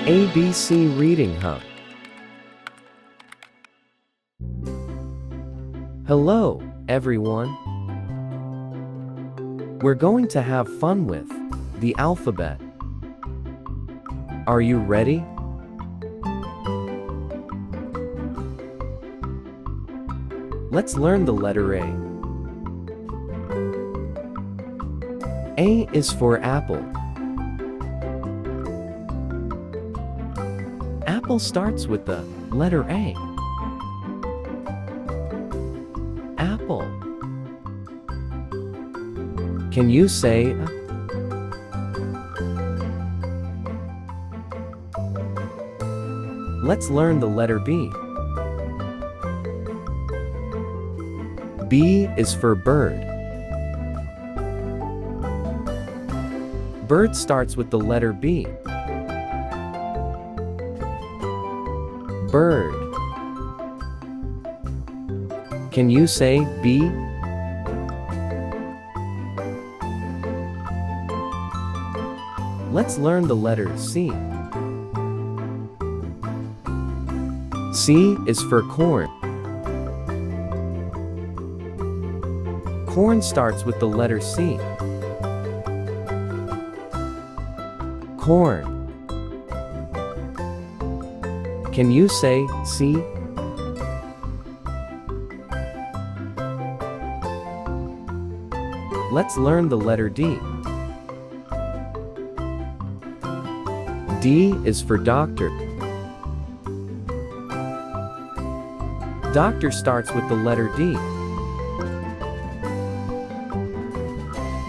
ABC Reading Hub. Hello, everyone. We're going to have fun with the alphabet. Are you ready? Let's learn the letter A. A is for apple. Apple starts with the letter A. Apple. Can you say a? Let's learn the letter B. B is for bird. Bird starts with the letter B. Bird. Can you say B? Let's learn the letter C. C is for corn. Corn starts with the letter C. Corn. Can you say C? Let's learn the letter D. D is for doctor. Doctor starts with the letter D.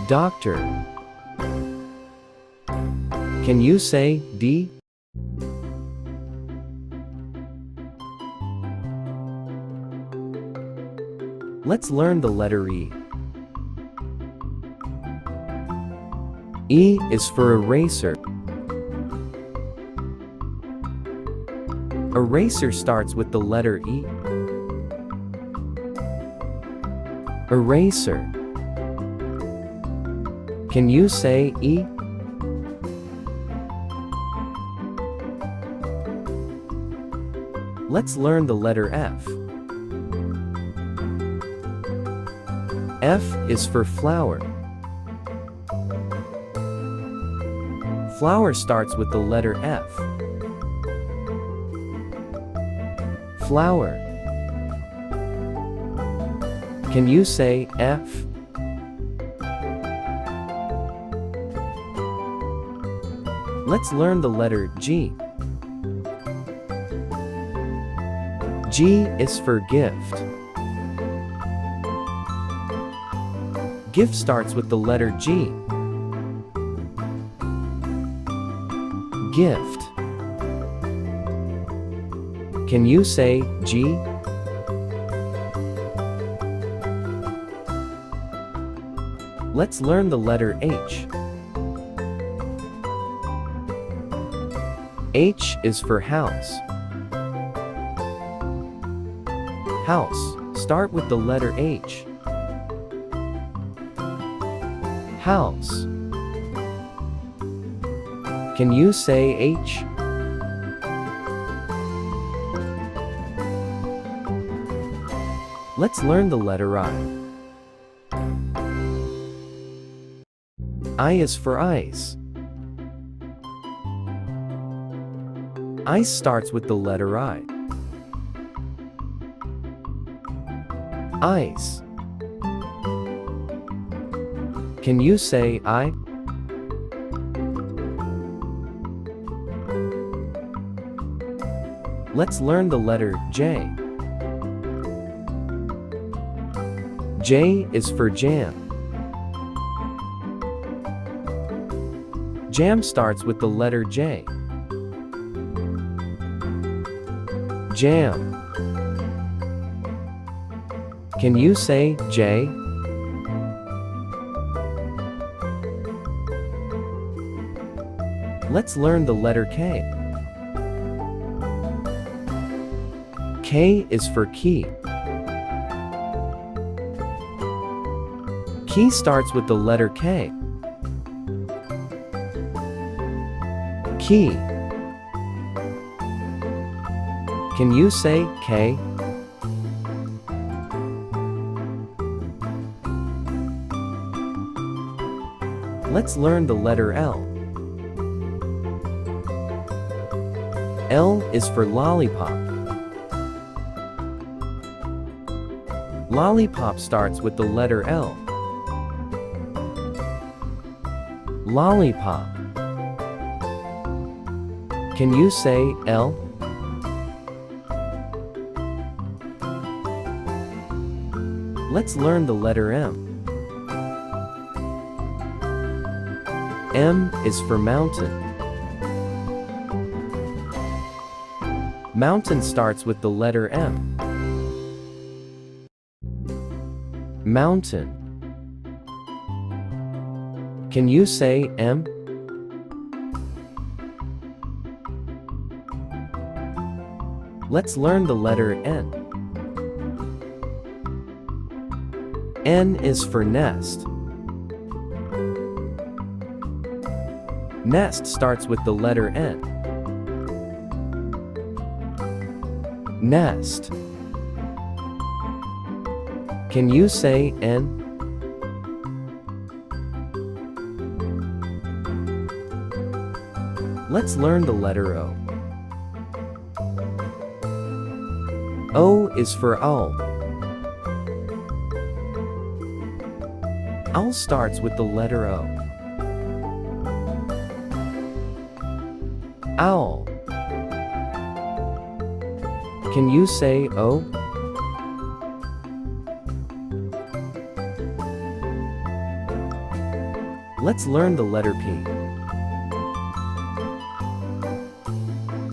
Doctor. Can you say D? Let's learn the letter E. E is for eraser. Eraser starts with the letter E. Eraser. Can you say E? Let's learn the letter F. F is for flower. Flower starts with the letter F. Flower. Can you say F? Let's learn the letter G. G is for gift. Gift starts with the letter G. Gift. Can you say G? Let's learn the letter H. H is for house. House. Start with the letter H. House. Can you say H? Let's learn the letter I. I is for ice. Ice starts with the letter I. Ice. Can you say I? Let's learn the letter J. J is for jam. Jam starts with the letter J. Jam. Can you say J? Let's learn the letter K. K is for key. Key starts with the letter K. Key. Can you say K? Let's learn the letter L. L is for lollipop. Lollipop starts with the letter L. Lollipop. Can you say L? Let's learn the letter M. M is for mountain. Mountain starts with the letter M. Mountain. Can you say M? Let's learn the letter N. N is for nest. Nest starts with the letter N. Nest. Can you say N? Let's learn the letter O. O is for owl. Owl starts with the letter O. Owl. Can you say O? Let's learn the letter P.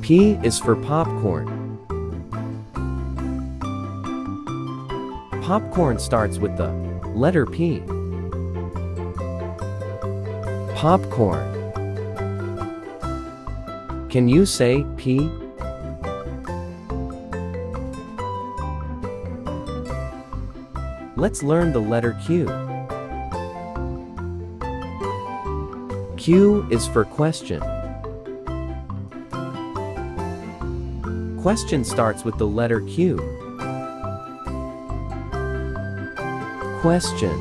P is for popcorn. Popcorn starts with the letter P. Popcorn. Can you say P? Let's learn the letter Q. Q is for question. Question starts with the letter Q. Question.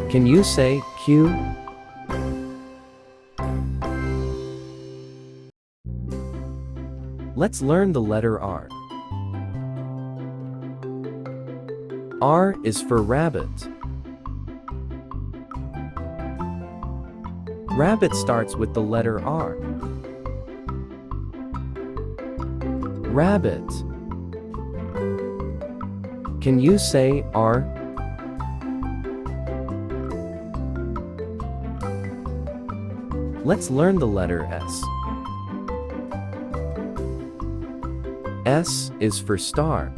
Can you say Q? Let's learn the letter R. R is for rabbit. Rabbit starts with the letter R. Rabbit. Can you say R? Let's learn the letter S. S is for star.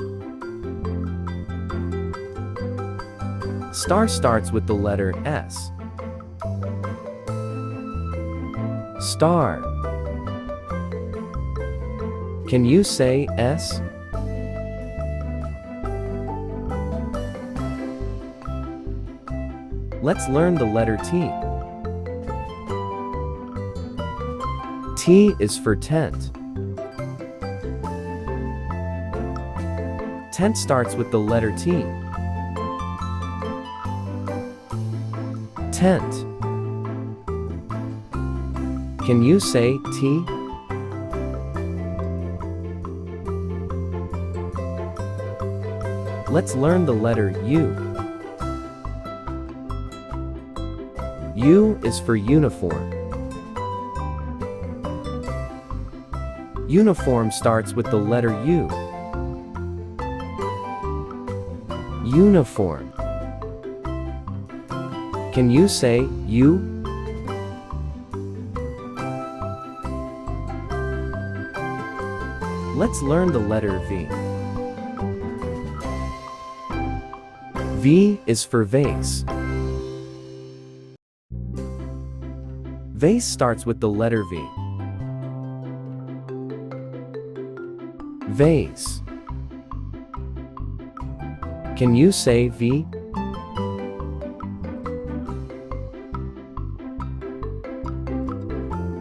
Star starts with the letter S. Star. Can you say S? Let's learn the letter T. T is for tent. Tent starts with the letter T. Tent. Can you say T? Let's learn the letter U. U is for uniform. Uniform starts with the letter U. Uniform. Can you say U? Let's learn the letter V. V is for vase. Vase starts with the letter V. Vase. Can you say V?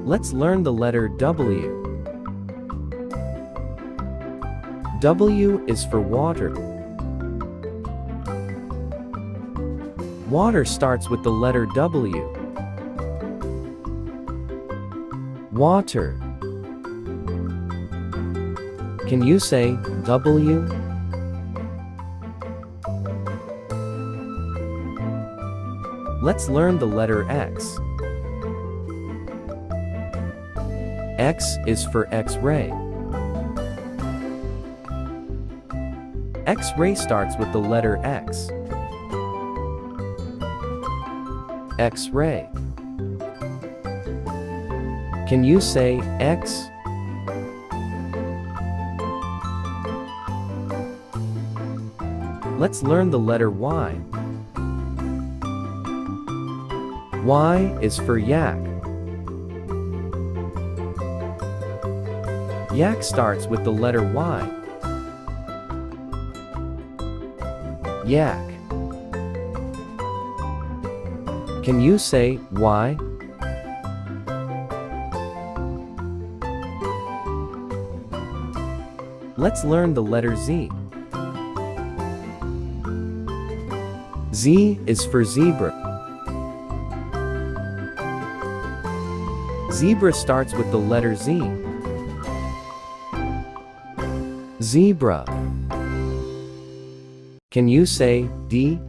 Let's learn the letter W. W is for water. Water starts with the letter W. Water. Can you say W? Let's learn the letter X. X is for X-ray. X-ray starts with the letter X. X-ray. Can you say X? Let's learn the letter Y. Y is for yak. Yak starts with the letter Y. Yak. Can you say Y? Let's learn the letter Z. Z is for zebra. Zebra starts with the letter Z. Zebra. Can you say D?